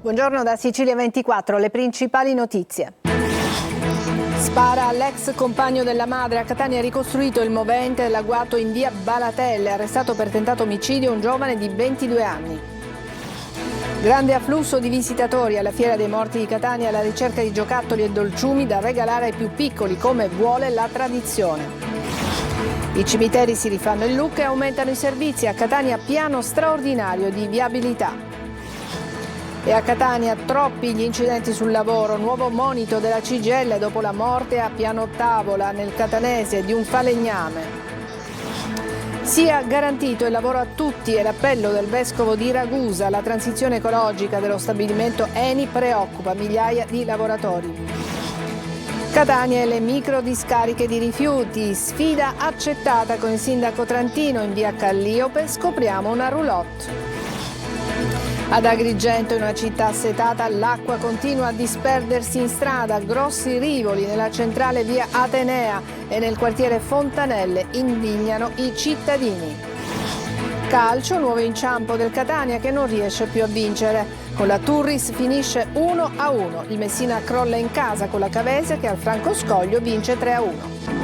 Buongiorno da Sicilia 24, le principali notizie. Spara all'ex compagno della madre. A Catania ricostruito il movente dell'agguato in via Balatelle. Arrestato per tentato omicidio un giovane di 22 anni. Grande afflusso di visitatori alla Fiera dei Morti di Catania alla ricerca di giocattoli e dolciumi da regalare ai più piccoli, come vuole la tradizione. I cimiteri si rifanno il look e aumentano i servizi. A Catania piano straordinario di viabilità. E a Catania troppi gli incidenti sul lavoro, nuovo monito della CGIL dopo la morte a Piano Tavola nel catanese di un falegname. Sia garantito il lavoro a tutti è l'appello del vescovo di Ragusa. La transizione ecologica dello stabilimento Eni preoccupa migliaia di lavoratori. Catania e le microdiscariche di rifiuti, sfida accettata con il sindaco Trantino in via Calliope, scopriamo una roulotte. Ad Agrigento, in una città assetata, l'acqua continua a disperdersi in strada, grossi rivoli nella centrale via Atenea e nel quartiere Fontanelle indignano i cittadini. Calcio, nuovo inciampo del Catania che non riesce più a vincere. Con la Turris finisce 1-1. Il Messina crolla in casa con la Cavese che al Francoscoglio vince 3-1.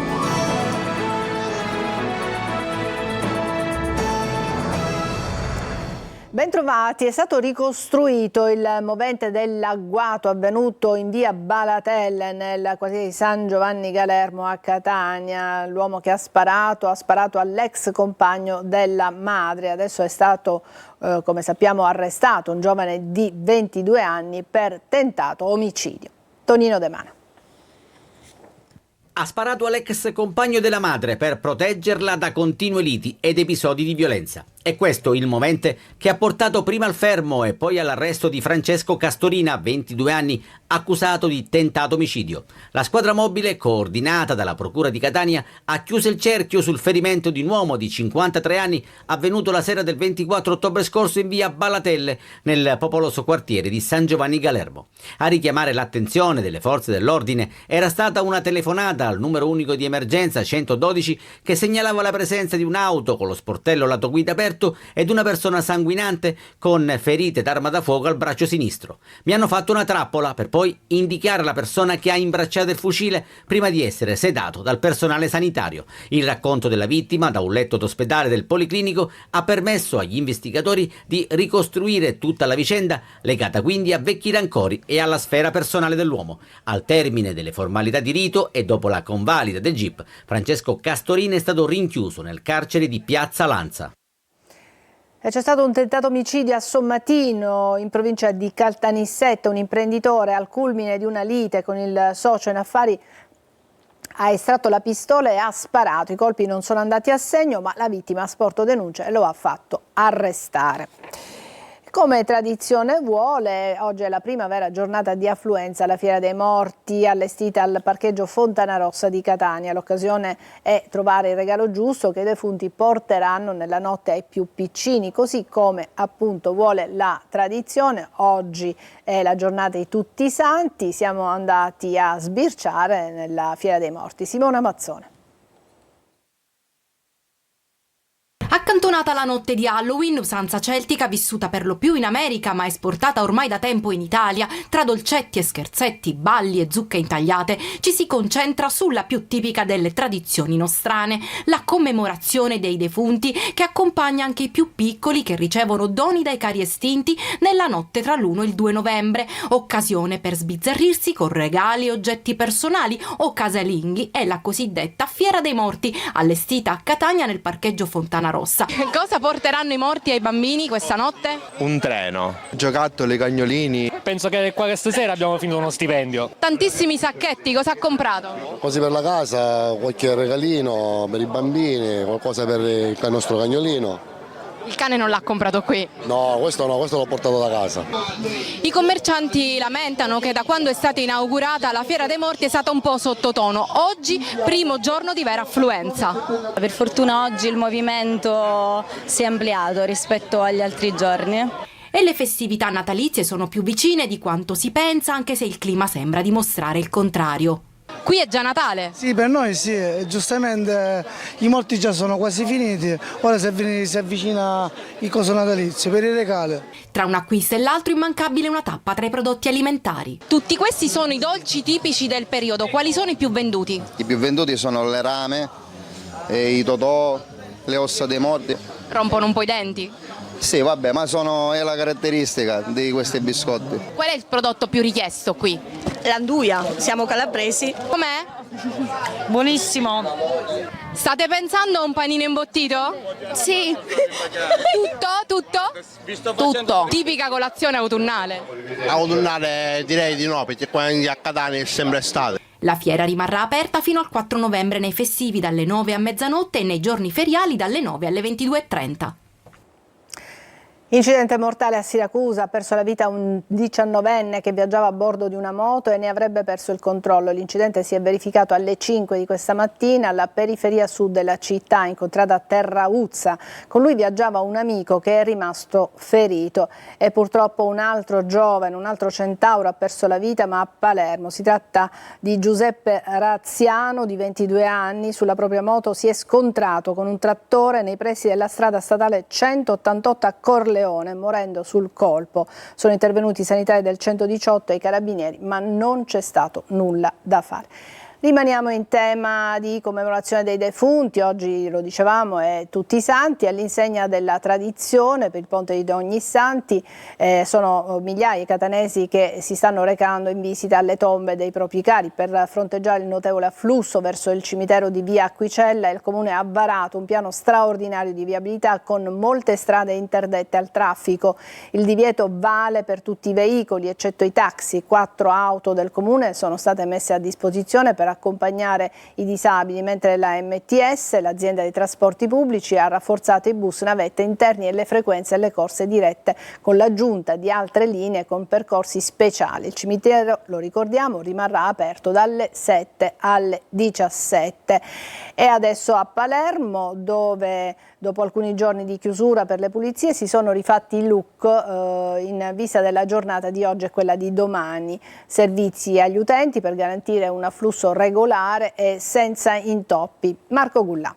Bentrovati, è stato ricostruito il movente dell'agguato avvenuto in via Balatelle nel quartiere di San Giovanni Galermo a Catania. L'uomo che ha sparato all'ex compagno della madre. Adesso è stato, come sappiamo, arrestato un giovane di 22 anni per tentato omicidio. Tonino De Mano. Ha sparato all'ex compagno della madre per proteggerla da continue liti ed episodi di violenza. È questo il movente che ha portato prima al fermo e poi all'arresto di Francesco Castorina, 22 anni, accusato di tentato omicidio. La squadra mobile, coordinata dalla Procura di Catania, ha chiuso il cerchio sul ferimento di un uomo di 53 anni avvenuto la sera del 24 ottobre scorso in via Balatelle, nel popoloso quartiere di San Giovanni Galermo. A richiamare l'attenzione delle forze dell'ordine era stata una telefonata al numero unico di emergenza 112 che segnalava la presenza di un'auto con lo sportello lato guida aperto ed una persona sanguinante con ferite d'arma da fuoco al braccio sinistro. Mi hanno fatto una trappola per poi indicare la persona che ha imbracciato il fucile prima di essere sedato dal personale sanitario. Il racconto della vittima da un letto d'ospedale del Policlinico ha permesso agli investigatori di ricostruire tutta la vicenda, legata quindi a vecchi rancori e alla sfera personale dell'uomo. Al termine delle formalità di rito e dopo la convalida del GIP, Francesco Castorina è stato rinchiuso nel carcere di Piazza Lanza. C'è stato un tentato omicidio a Sommatino, in provincia di Caltanissetta. Un imprenditore al culmine di una lite con il socio in affari ha estratto la pistola e ha sparato. I colpi non sono andati a segno, ma la vittima ha sporto denuncia e lo ha fatto arrestare. Come tradizione vuole, oggi è la prima vera giornata di affluenza alla Fiera dei Morti allestita al parcheggio Fontanarossa di Catania. L'occasione è trovare il regalo giusto che i defunti porteranno nella notte ai più piccini, così come appunto vuole la tradizione. Oggi è la giornata di tutti i santi, siamo andati a sbirciare nella Fiera dei Morti. Simona Mazzone. Accantonata la notte di Halloween, usanza celtica vissuta per lo più in America ma esportata ormai da tempo in Italia, tra dolcetti e scherzetti, balli e zucche intagliate, ci si concentra sulla più tipica delle tradizioni nostrane, la commemorazione dei defunti che accompagna anche i più piccoli che ricevono doni dai cari estinti nella notte tra l'1 e il 2 novembre, occasione per sbizzarrirsi con regali e oggetti personali o casalinghi. È la cosiddetta Fiera dei Morti, allestita a Catania nel parcheggio Fontanarossa. Cosa porteranno i morti ai bambini questa notte? Un treno, giocattoli, cagnolini. Penso che qua stasera abbiamo finito uno stipendio. Tantissimi sacchetti, cosa ha comprato? Cose per la casa, qualche regalino per i bambini, qualcosa per il nostro cagnolino. Il cane non l'ha comprato qui? No, questo l'ho portato da casa. I commercianti lamentano che da quando è stata inaugurata la Fiera dei Morti è stata un po' sottotono. Oggi, primo giorno di vera affluenza. Per fortuna oggi il movimento si è ampliato rispetto agli altri giorni. E le festività natalizie sono più vicine di quanto si pensa, anche se il clima sembra dimostrare il contrario. Qui è già Natale. Sì, per noi sì, giustamente i morti già sono quasi finiti, ora si avvicina il coso natalizio per i regali. Tra un acquisto e l'altro immancabile una tappa tra i prodotti alimentari. Tutti questi sono i dolci tipici del periodo, quali sono i più venduti? I più venduti sono le rame, i totò, le ossa dei morti. Rompono un po' i denti. Sì, vabbè, ma è la caratteristica di questi biscotti. Qual è il prodotto più richiesto qui? L'anduia, siamo calabresi. Com'è? Buonissimo. State pensando a un panino imbottito? Sì. Tutto? Tipica colazione autunnale. Autunnale direi di no, perché qua a Catania è sempre estate. La fiera rimarrà aperta fino al 4 novembre nei festivi dalle 9 a mezzanotte e nei giorni feriali dalle 9 alle 22:30. Incidente mortale a Siracusa, ha perso la vita un 19enne che viaggiava a bordo di una moto e ne avrebbe perso il controllo. L'incidente si è verificato alle 5 di questa mattina alla periferia sud della città, in contrada Terrauzza. Con lui viaggiava un amico che è rimasto ferito. E purtroppo un altro giovane, un altro centauro ha perso la vita, ma a Palermo. Si tratta di Giuseppe Razziano, di 22 anni. Sulla propria moto si è scontrato con un trattore nei pressi della strada statale 188 a Corleone, morendo sul colpo. Sono intervenuti i sanitari del 118 e i carabinieri, ma non c'è stato nulla da fare. Rimaniamo in tema di commemorazione dei defunti, oggi lo dicevamo è Tutti i Santi, all'insegna della tradizione per il ponte di Ognissanti. Sono migliaia i catanesi che si stanno recando in visita alle tombe dei propri cari. Per fronteggiare il notevole afflusso verso il cimitero di via Acquicella, il Comune ha varato un piano straordinario di viabilità con molte strade interdette al traffico. Il divieto vale per tutti i veicoli eccetto i taxi. 4 auto del Comune sono state messe a disposizione per accompagnare i disabili, mentre la MTS, l'azienda dei trasporti pubblici, ha rafforzato i bus navette interni e le frequenze alle corse dirette con l'aggiunta di altre linee con percorsi speciali. Il cimitero, lo ricordiamo, rimarrà aperto dalle 7 alle 17. E adesso a Palermo, dove dopo alcuni giorni di chiusura per le pulizie si sono rifatti i look in vista della giornata di oggi e quella di domani. Servizi agli utenti per garantire un afflusso regolare e senza intoppi. Marco Gullà.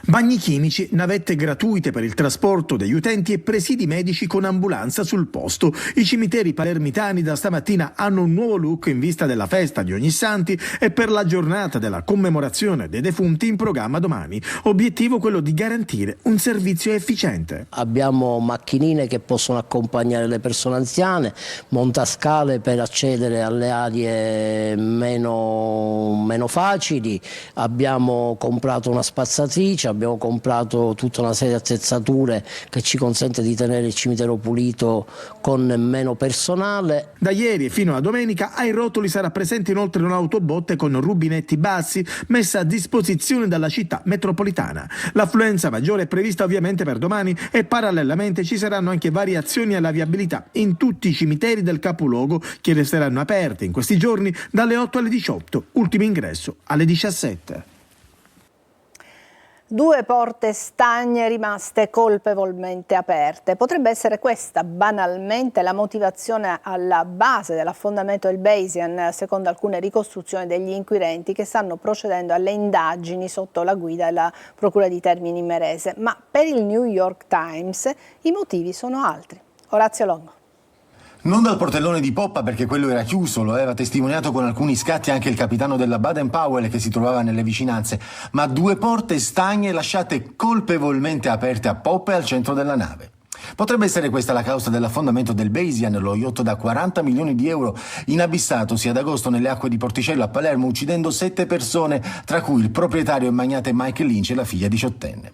Bagni chimici, navette gratuite per il trasporto degli utenti e presidi medici con ambulanza sul posto. I cimiteri palermitani da stamattina hanno un nuovo look in vista della festa di Ognissanti e per la giornata della commemorazione dei defunti in programma domani. Obiettivo quello di garantire un servizio efficiente. Abbiamo macchinine che possono accompagnare le persone anziane, montascale per accedere alle aree meno facili, abbiamo comprato una spazzatrice, abbiamo comprato tutta una serie di attrezzature che ci consente di tenere il cimitero pulito con meno personale. Da ieri e fino a domenica ai rotoli sarà presente inoltre un'autobotte con rubinetti bassi messa a disposizione dalla città metropolitana. L'affluenza maggiore è prevista ovviamente per domani e parallelamente ci saranno anche variazioni alla viabilità in tutti i cimiteri del capoluogo che resteranno aperti in questi giorni dalle 8 alle 18, ultimo ingresso alle 17. 2 porte stagne rimaste colpevolmente aperte. Potrebbe essere questa banalmente la motivazione alla base dell'affondamento del Bayesian, secondo alcune ricostruzioni degli inquirenti che stanno procedendo alle indagini sotto la guida della Procura di Termini Imerese. Ma per il New York Times i motivi sono altri. Orazio Longo. Non dal portellone di poppa, perché quello era chiuso, lo aveva testimoniato con alcuni scatti anche il capitano della Baden-Powell che si trovava nelle vicinanze, ma 2 porte stagne lasciate colpevolmente aperte a poppa e al centro della nave. Potrebbe essere questa la causa dell'affondamento del Bayesian, lo yacht da 40 milioni di euro, inabissato ad agosto nelle acque di Porticello a Palermo, uccidendo 7 persone, tra cui il proprietario e magnate Mike Lynch e la figlia 18enne.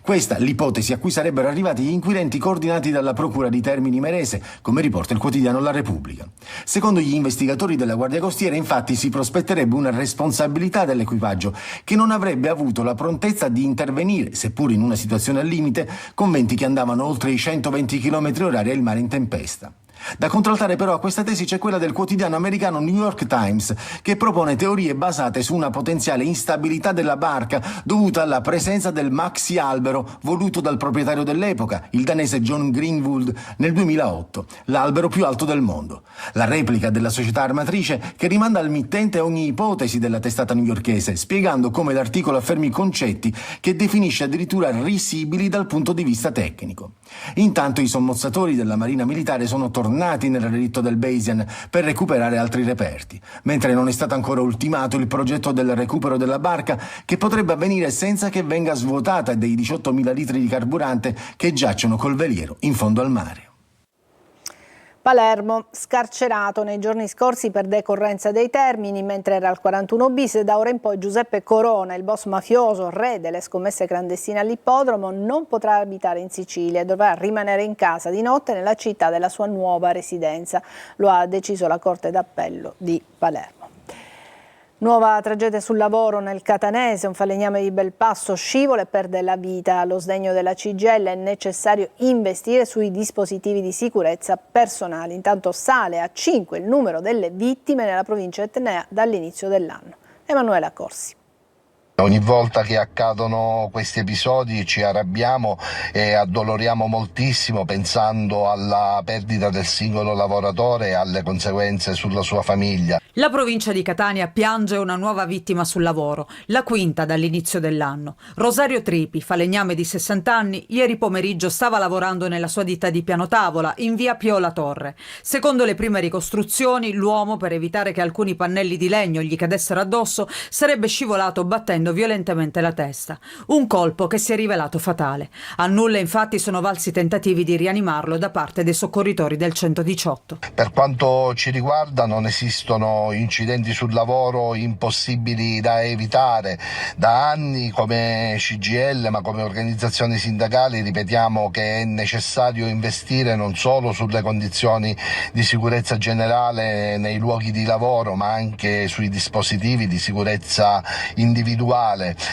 Questa l'ipotesi a cui sarebbero arrivati gli inquirenti coordinati dalla Procura di Termini Imerese, come riporta il quotidiano La Repubblica. Secondo gli investigatori della Guardia Costiera, infatti, si prospetterebbe una responsabilità dell'equipaggio che non avrebbe avuto la prontezza di intervenire, seppur in una situazione al limite, con venti che andavano oltre i 120 km/h e il mare in tempesta. Da contraltare però a questa tesi c'è quella del quotidiano americano New York Times, che propone teorie basate su una potenziale instabilità della barca dovuta alla presenza del maxi albero voluto dal proprietario dell'epoca, il danese John Greenwood, nel 2008, l'albero più alto del mondo. La replica della società armatrice che rimanda al mittente ogni ipotesi della testata newyorkese, spiegando come l'articolo affermi concetti che definisce addirittura risibili dal punto di vista tecnico. Intanto i sommozzatori della Marina Militare sono tornati nel relitto del Bayesian per recuperare altri reperti, mentre non è stato ancora ultimato il progetto del recupero della barca, che potrebbe avvenire senza che venga svuotata dei 18.000 litri di carburante che giacciono col veliero in fondo al mare. Palermo, scarcerato nei giorni scorsi per decorrenza dei termini, mentre era al 41 bis, da ora in poi Giuseppe Corona, il boss mafioso, re delle scommesse clandestine all'ippodromo, non potrà abitare in Sicilia e dovrà rimanere in casa di notte nella città della sua nuova residenza. Lo ha deciso la Corte d'Appello di Palermo. Nuova tragedia sul lavoro nel Catanese, un falegname di Belpasso scivola e perde la vita. Allo sdegno della CGIL è necessario investire sui dispositivi di sicurezza personali. Intanto sale a 5 il numero delle vittime nella provincia etnea dall'inizio dell'anno. Emanuela Corsi. Ogni volta che accadono questi episodi ci arrabbiamo e addoloriamo moltissimo, pensando alla perdita del singolo lavoratore e alle conseguenze sulla sua famiglia. La provincia di Catania piange una nuova vittima sul lavoro, la quinta dall'inizio dell'anno. Rosario Tripi, falegname di 60 anni, ieri pomeriggio stava lavorando nella sua ditta di pianotavola in via Pio La Torre. Secondo le prime ricostruzioni, l'uomo, per evitare che alcuni pannelli di legno gli cadessero addosso, sarebbe scivolato battendo violentemente la testa. Un colpo che si è rivelato fatale. A nulla infatti sono valsi tentativi di rianimarlo da parte dei soccorritori del 118. Per quanto ci riguarda non esistono incidenti sul lavoro impossibili da evitare. Da anni come CGIL ma come organizzazioni sindacali ripetiamo che è necessario investire non solo sulle condizioni di sicurezza generale nei luoghi di lavoro ma anche sui dispositivi di sicurezza individuale.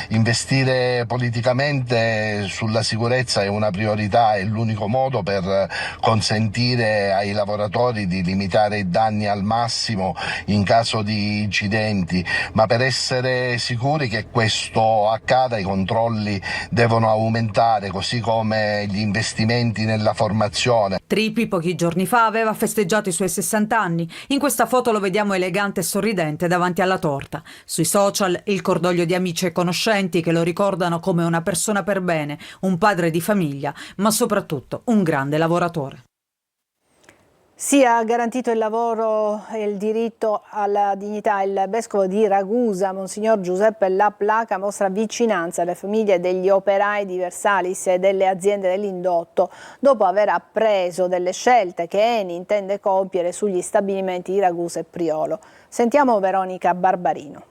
Investire politicamente sulla sicurezza è una priorità, è l'unico modo per consentire ai lavoratori di limitare i danni al massimo in caso di incidenti, ma per essere sicuri che questo accada i controlli devono aumentare, così come gli investimenti nella formazione. Tripi pochi giorni fa aveva festeggiato i suoi 60 anni. In questa foto lo vediamo elegante e sorridente davanti alla torta. Sui social il cordoglio di amici e conoscenti che lo ricordano come una persona per bene, un padre di famiglia, ma soprattutto un grande lavoratore. Sia garantito il lavoro e il diritto alla dignità. Il vescovo di Ragusa, Monsignor Giuseppe Laplaca, mostra vicinanza alle famiglie degli operai di Versalis e delle aziende dell'indotto, dopo aver appreso delle scelte che Eni intende compiere sugli stabilimenti di Ragusa e Priolo. Sentiamo Veronica Barbarino.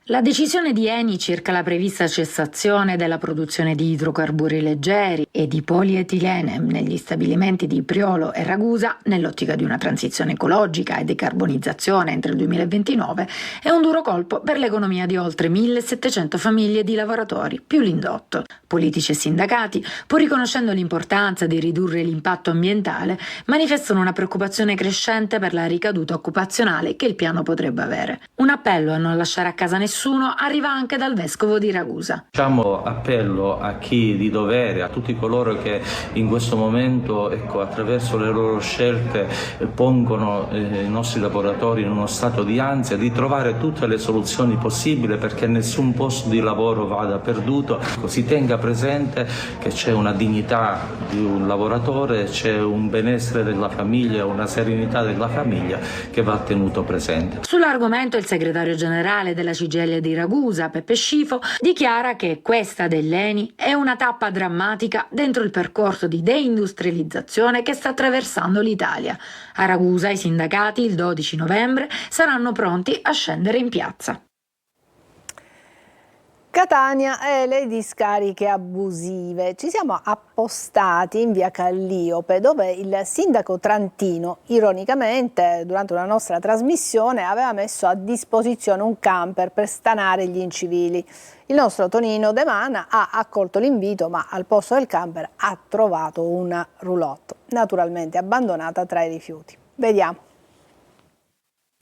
La decisione di Eni circa la prevista cessazione della produzione di idrocarburi leggeri e di polietilene negli stabilimenti di Priolo e Ragusa, nell'ottica di una transizione ecologica e decarbonizzazione entro il 2029, è un duro colpo per l'economia di oltre 1.700 famiglie di lavoratori, più l'indotto. Politici e sindacati, pur riconoscendo l'importanza di ridurre l'impatto ambientale, manifestano una preoccupazione crescente per la ricaduta occupazionale che il piano potrebbe avere. Un appello a non lasciare a casa nessuno arriva anche dal vescovo di Ragusa. Facciamo appello a chi di dovere, a tutti coloro che in questo momento, attraverso le loro scelte pongono i nostri lavoratori in uno stato di ansia, di trovare tutte le soluzioni possibili perché nessun posto di lavoro vada perduto. Si tenga presente che c'è una dignità di un lavoratore, c'è un benessere della famiglia, una serenità della famiglia che va tenuto presente. Sull'argomento il segretario generale della CGIL di Ragusa, Peppe Scifo, dichiara che questa dell'Eni è una tappa drammatica dentro il percorso di deindustrializzazione che sta attraversando l'Italia. A Ragusa i sindacati il 12 novembre saranno pronti a scendere in piazza. Catania e le discariche abusive. Ci siamo appostati in via Calliope, dove il sindaco trantino, ironicamente, durante una nostra trasmissione, aveva messo a disposizione un camper per stanare gli incivili. Il nostro Tonino De Mana ha accolto l'invito, ma al posto del camper ha trovato una roulotte, naturalmente abbandonata tra i rifiuti. Vediamo.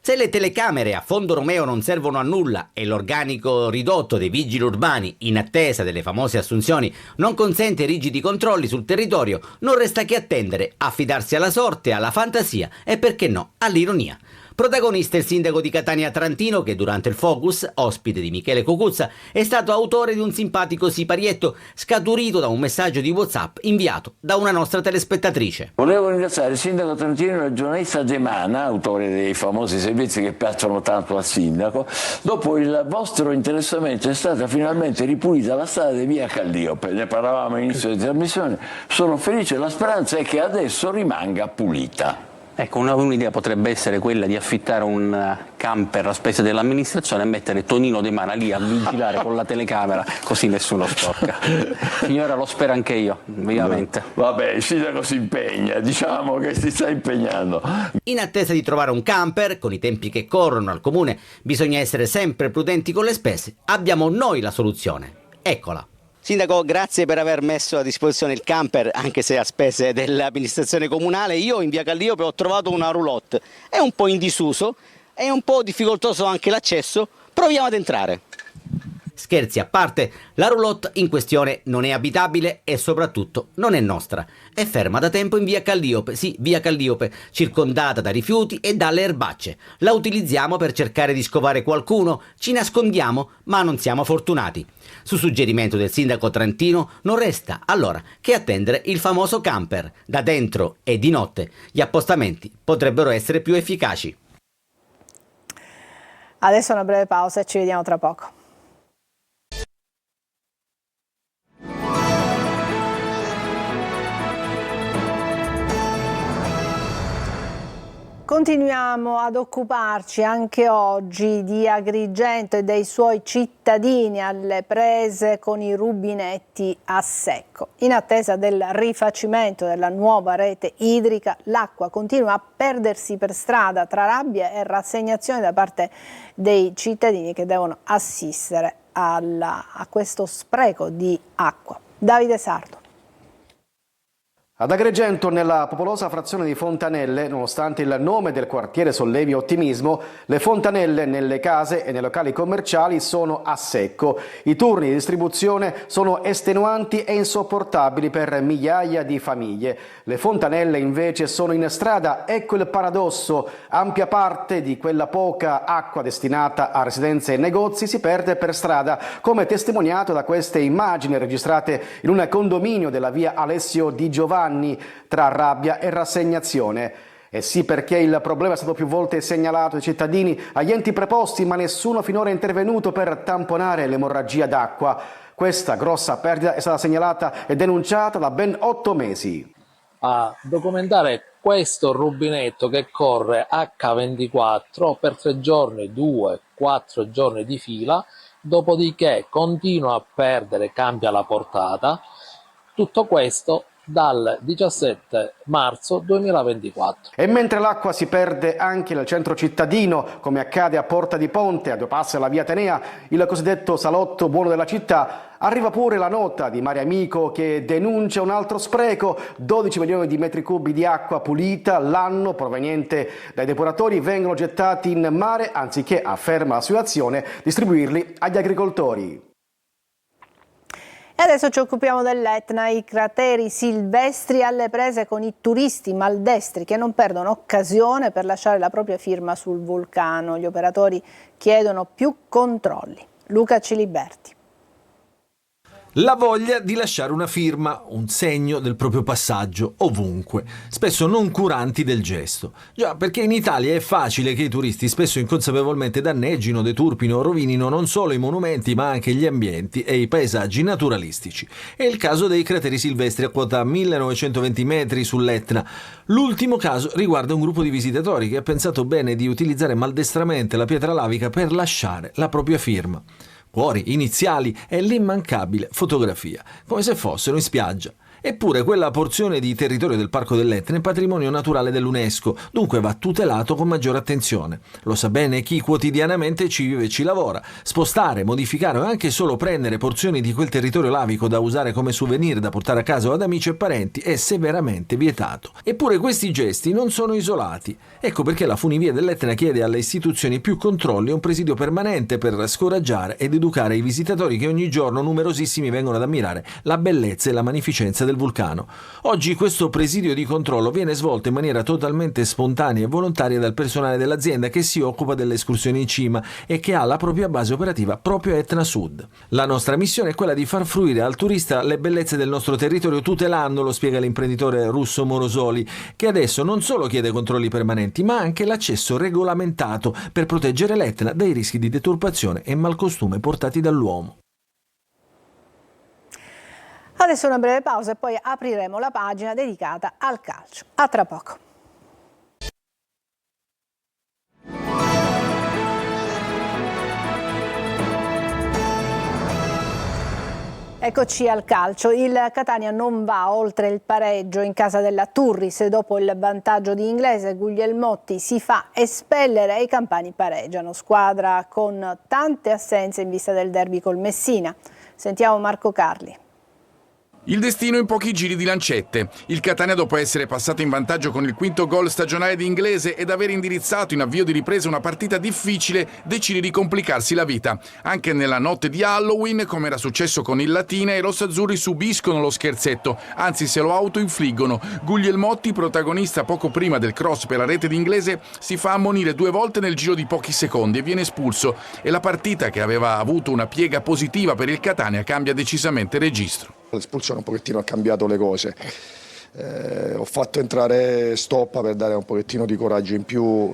Se le telecamere a Fondo Romeo non servono a nulla e l'organico ridotto dei vigili urbani in attesa delle famose assunzioni non consente rigidi controlli sul territorio, non resta che attendere, affidarsi alla sorte, alla fantasia e, perché no, all'ironia. Protagonista il sindaco di Catania Trantino che durante il Focus, ospite di Michele Cucuzza, è stato autore di un simpatico siparietto scaturito da un messaggio di WhatsApp inviato da una nostra telespettatrice. Volevo ringraziare il sindaco trantino e il giornalista De Mana, autore dei famosi servizi che piacciono tanto al sindaco. Dopo il vostro interessamento è stata finalmente ripulita la strada di via Calliope. Ne parlavamo all'inizio di trasmissione. Sono felice, la speranza è che adesso rimanga pulita. Ecco, un'idea potrebbe essere quella di affittare un camper a spese dell'amministrazione e mettere Tonino De Mana lì a vigilare con la telecamera, così nessuno sporca. Signora, lo spero anche io, vivamente. Vabbè, il sindaco si impegna, diciamo che si sta impegnando. In attesa di trovare un camper, con i tempi che corrono al comune, bisogna essere sempre prudenti con le spese. Abbiamo noi la soluzione. Eccola. Sindaco, grazie per aver messo a disposizione il camper, anche se a spese dell'amministrazione comunale. Io in via Calliope ho trovato una roulotte, è un po' in disuso, è un po' difficoltoso anche l'accesso, proviamo ad entrare. Scherzi a parte, la roulotte in questione non è abitabile e soprattutto non è nostra. È ferma da tempo in via Calliope, sì, via Calliope, circondata da rifiuti e dalle erbacce. La utilizziamo per cercare di scovare qualcuno, ci nascondiamo, ma non siamo fortunati. Su suggerimento del sindaco trantino non resta allora che attendere il famoso camper. Da dentro e di notte gli appostamenti potrebbero essere più efficaci. Adesso una breve pausa e ci vediamo tra poco. Continuiamo ad occuparci anche oggi di Agrigento e dei suoi cittadini alle prese con i rubinetti a secco. In attesa del rifacimento della nuova rete idrica, l'acqua continua a perdersi per strada tra rabbia e rassegnazione da parte dei cittadini che devono assistere a questo spreco di acqua. Davide Sardo. Ad Agrigento, nella popolosa frazione di Fontanelle, nonostante il nome del quartiere sollevi ottimismo, le fontanelle nelle case e nei locali commerciali sono a secco. I turni di distribuzione sono estenuanti e insopportabili per migliaia di famiglie. Le fontanelle invece sono in strada. Ecco il paradosso: ampia parte di quella poca acqua destinata a residenze e negozi si perde per strada, come testimoniato da queste immagini registrate in un condominio della via Alessio Di Giovanni, tra rabbia e rassegnazione. E sì, perché il problema è stato più volte segnalato ai cittadini, agli enti preposti, ma nessuno finora è intervenuto per tamponare l'emorragia d'acqua. Questa grossa perdita è stata segnalata e denunciata da ben 8 mesi. A documentare questo rubinetto che corre H24 per 3 giorni, 2-4 giorni di fila, dopodiché continua a perdere, cambia la portata. Tutto questo dal 17 marzo 2024. E mentre l'acqua si perde anche nel centro cittadino, come accade a Porta di Ponte, a 2 passi dalla via Atenea, il cosiddetto salotto buono della città, arriva pure la nota di Mare Amico che denuncia un altro spreco: 12 milioni di metri cubi di acqua pulita l'anno proveniente dai depuratori vengono gettati in mare anziché, afferma l'associazione, distribuirli agli agricoltori. E adesso ci occupiamo dell'Etna, i crateri silvestri alle prese con i turisti maldestri che non perdono occasione per lasciare la propria firma sul vulcano. Gli operatori chiedono più controlli. Luca Ciliberti. La voglia di lasciare una firma, un segno del proprio passaggio ovunque, spesso non curanti del gesto. Già, perché in Italia è facile che i turisti spesso inconsapevolmente danneggino, deturpino o rovinino non solo i monumenti ma anche gli ambienti e i paesaggi naturalistici. È il caso dei crateri silvestri a quota 1920 metri sull'Etna. L'ultimo caso riguarda un gruppo di visitatori che ha pensato bene di utilizzare maldestramente la pietra lavica per lasciare la propria firma. Cuori, iniziali e l'immancabile fotografia, come se fossero in spiaggia. Eppure quella porzione di territorio del Parco dell'Etna è patrimonio naturale dell'UNESCO, dunque va tutelato con maggiore attenzione. Lo sa bene chi quotidianamente ci vive e ci lavora. Spostare, modificare o anche solo prendere porzioni di quel territorio lavico da usare come souvenir da portare a casa o ad amici e parenti è severamente vietato. Eppure questi gesti non sono isolati. Ecco perché la funivia dell'Etna chiede alle istituzioni più controlli e un presidio permanente per scoraggiare ed educare i visitatori che ogni giorno numerosissimi vengono ad ammirare la bellezza e la magnificenza del vulcano. Oggi questo presidio di controllo viene svolto in maniera totalmente spontanea e volontaria dal personale dell'azienda che si occupa delle escursioni in cima e che ha la propria base operativa proprio a Etna Sud. La nostra missione è quella di far fruire al turista le bellezze del nostro territorio tutelandolo, spiega l'imprenditore russo Morosoli, che adesso non solo chiede controlli permanenti ma anche l'accesso regolamentato per proteggere l'Etna dai rischi di deturpazione e malcostume portati dall'uomo. Adesso una breve pausa e poi apriremo la pagina dedicata al calcio. A tra poco. Eccoci al calcio. Il Catania non va oltre il pareggio in casa della Turris. Dopo il vantaggio di Inglese, Guglielmotti si fa espellere e i campani pareggiano. Squadra con tante assenze in vista del derby col Messina. Sentiamo Marco Carli. Il destino in pochi giri di lancette. Il Catania, dopo essere passato in vantaggio con il quinto gol stagionale di Inglese ed aver indirizzato in avvio di ripresa una partita difficile, decide di complicarsi la vita. Anche nella notte di Halloween, come era successo con il Latina, i rossazzurri subiscono lo scherzetto, anzi se lo autoinfliggono. Guglielmotti, protagonista poco prima del cross per la rete di Inglese, si fa ammonire 2 volte nel giro di pochi secondi e viene espulso. E la partita, che aveva avuto una piega positiva per il Catania, cambia decisamente registro. L'espulsione un pochettino ha cambiato le cose. Ho fatto entrare Stoppa per dare un pochettino di coraggio in più,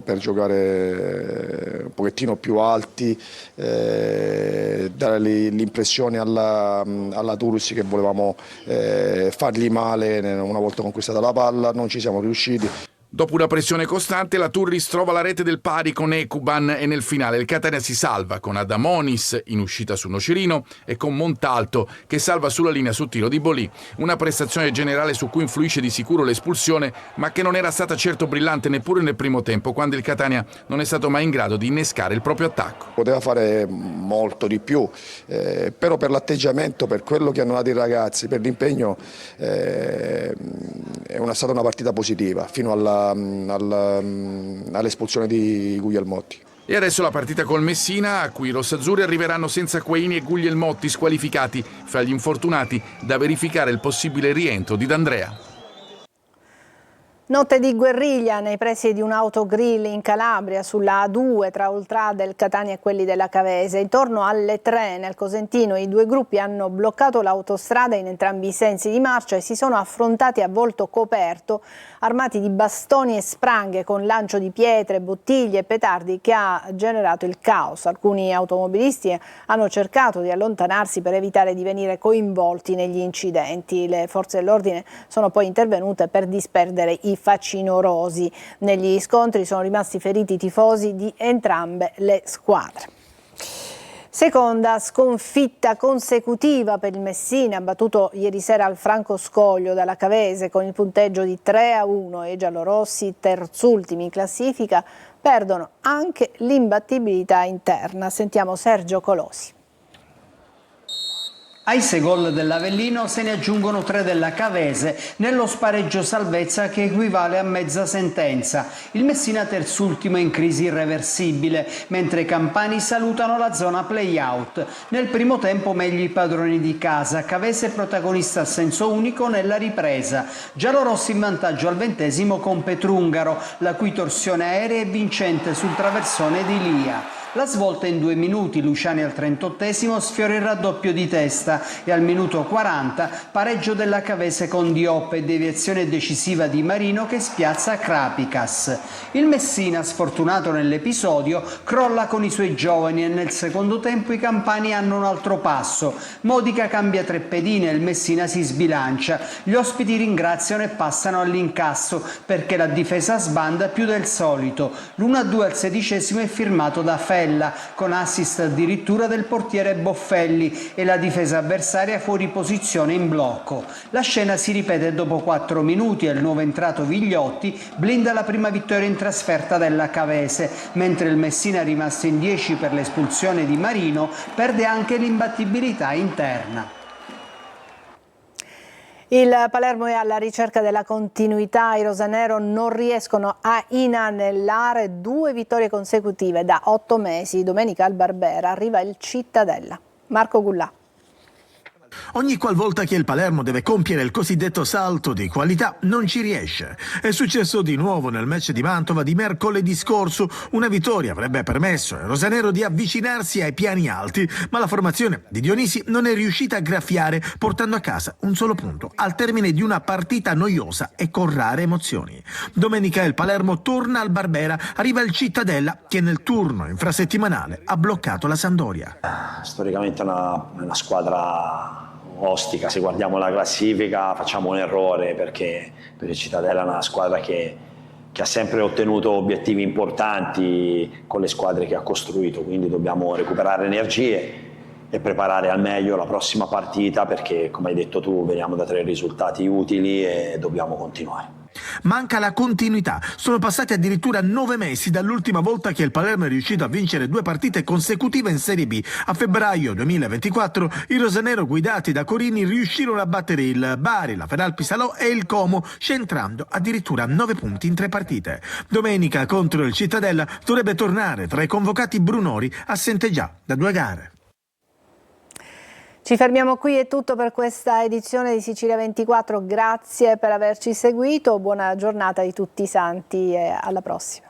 per giocare un pochettino più alti, dare l'impressione alla Turris che volevamo fargli male una volta conquistata la palla. Non ci siamo riusciti. Dopo una pressione costante, la Turris trova la rete del pari con Ekuban e nel finale il Catania si salva con Adamonis in uscita su Nocerino e con Montalto che salva sulla linea su tiro di Bolì. Una prestazione generale su cui influisce di sicuro l'espulsione, ma che non era stata certo brillante neppure nel primo tempo, quando il Catania non è stato mai in grado di innescare il proprio attacco. Poteva fare molto di più, però per l'atteggiamento, per quello che hanno dato i ragazzi, per l'impegno, è stata una partita positiva fino all'espulsione di Guglielmotti. E adesso la partita col Messina, a cui i rossazzurri arriveranno senza Quaini e Guglielmotti squalificati fra gli infortunati, da verificare il possibile rientro di D'Andrea. Notte di guerriglia nei pressi di un autogrill in Calabria sulla A2 tra Oltrà del Catania e quelli della Cavese. Intorno alle 3 nel Cosentino i due gruppi hanno bloccato l'autostrada in entrambi i sensi di marcia e si sono affrontati a volto coperto, armati di bastoni e spranghe con lancio di pietre, bottiglie e petardi che ha generato il caos. Alcuni automobilisti hanno cercato di allontanarsi per evitare di venire coinvolti negli incidenti. Le forze dell'ordine sono poi intervenute per disperdere i facinorosi. Negli scontri sono rimasti feriti i tifosi di entrambe le squadre. Seconda sconfitta consecutiva per il Messina, battuto ieri sera al Franco Scoglio dalla Cavese con il punteggio di 3-1 e i giallorossi, terzultimi in classifica, perdono anche l'imbattibilità interna. Sentiamo Sergio Colosi. Ai 6 gol dell'Avellino se ne aggiungono 3 della Cavese nello spareggio salvezza che equivale a mezza sentenza. Il Messina terzultimo è in crisi irreversibile, mentre i campani salutano la zona play-out. Nel primo tempo meglio i padroni di casa, Cavese protagonista a senso unico nella ripresa. Giallorossi in vantaggio al 20° con Petrungaro, la cui torsione aerea è vincente sul traversone di Lia. La svolta in 2 minuti, Luciani al 38° sfiora il raddoppio di testa e al minuto 40 pareggio della Cavese con Diop e deviazione decisiva di Marino che spiazza Krapicas. Il Messina, sfortunato nell'episodio, crolla con i suoi giovani e nel secondo tempo i campani hanno un altro passo. Modica cambia 3 pedine e il Messina si sbilancia. Gli ospiti ringraziano e passano all'incasso perché la difesa sbanda più del solito. L'1-2 al 16° è firmato da Felix, Cittadella, con assist addirittura del portiere Boffelli e la difesa avversaria fuori posizione in blocco. La scena si ripete dopo 4 minuti e il nuovo entrato Vigliotti blinda la prima vittoria in trasferta della Cavese, mentre il Messina, rimasto in 10 per l'espulsione di Marino, perde anche l'imbattibilità interna. Il Palermo è alla ricerca della continuità, i rosanero non riescono a inanellare 2 vittorie consecutive da 8 mesi. Domenica al Barbera arriva il Cittadella. Marco Gullà. Ogni qualvolta che il Palermo deve compiere il cosiddetto salto di qualità non ci riesce. È successo di nuovo nel match di Mantova di mercoledì scorso. Una vittoria avrebbe permesso ai rosanero di avvicinarsi ai piani alti, ma la formazione di Dionisi non è riuscita a graffiare, portando a casa un solo punto al termine di una partita noiosa e con rare emozioni. Domenica il Palermo torna al Barbera, arriva il Cittadella che nel turno infrasettimanale ha bloccato la Sampdoria. Storicamente è una squadra ostica, se guardiamo la classifica facciamo un errore perché il Cittadella è una squadra che ha sempre ottenuto obiettivi importanti con le squadre che ha costruito, quindi dobbiamo recuperare energie e preparare al meglio la prossima partita perché, come hai detto tu, veniamo da 3 risultati utili e dobbiamo continuare. Manca la continuità. Sono passati addirittura 9 mesi dall'ultima volta che il Palermo è riuscito a vincere 2 partite consecutive in Serie B. A febbraio 2024 i rosanero guidati da Corini riuscirono a battere il Bari, la Feralpi Salò e il Como, centrando addirittura 9 punti in 3 partite. Domenica contro il Cittadella dovrebbe tornare tra i convocati Brunori, assente già da 2 gare. Ci fermiamo qui, è tutto per questa edizione di Sicilia 24, grazie per averci seguito, buona giornata di tutti i santi e alla prossima.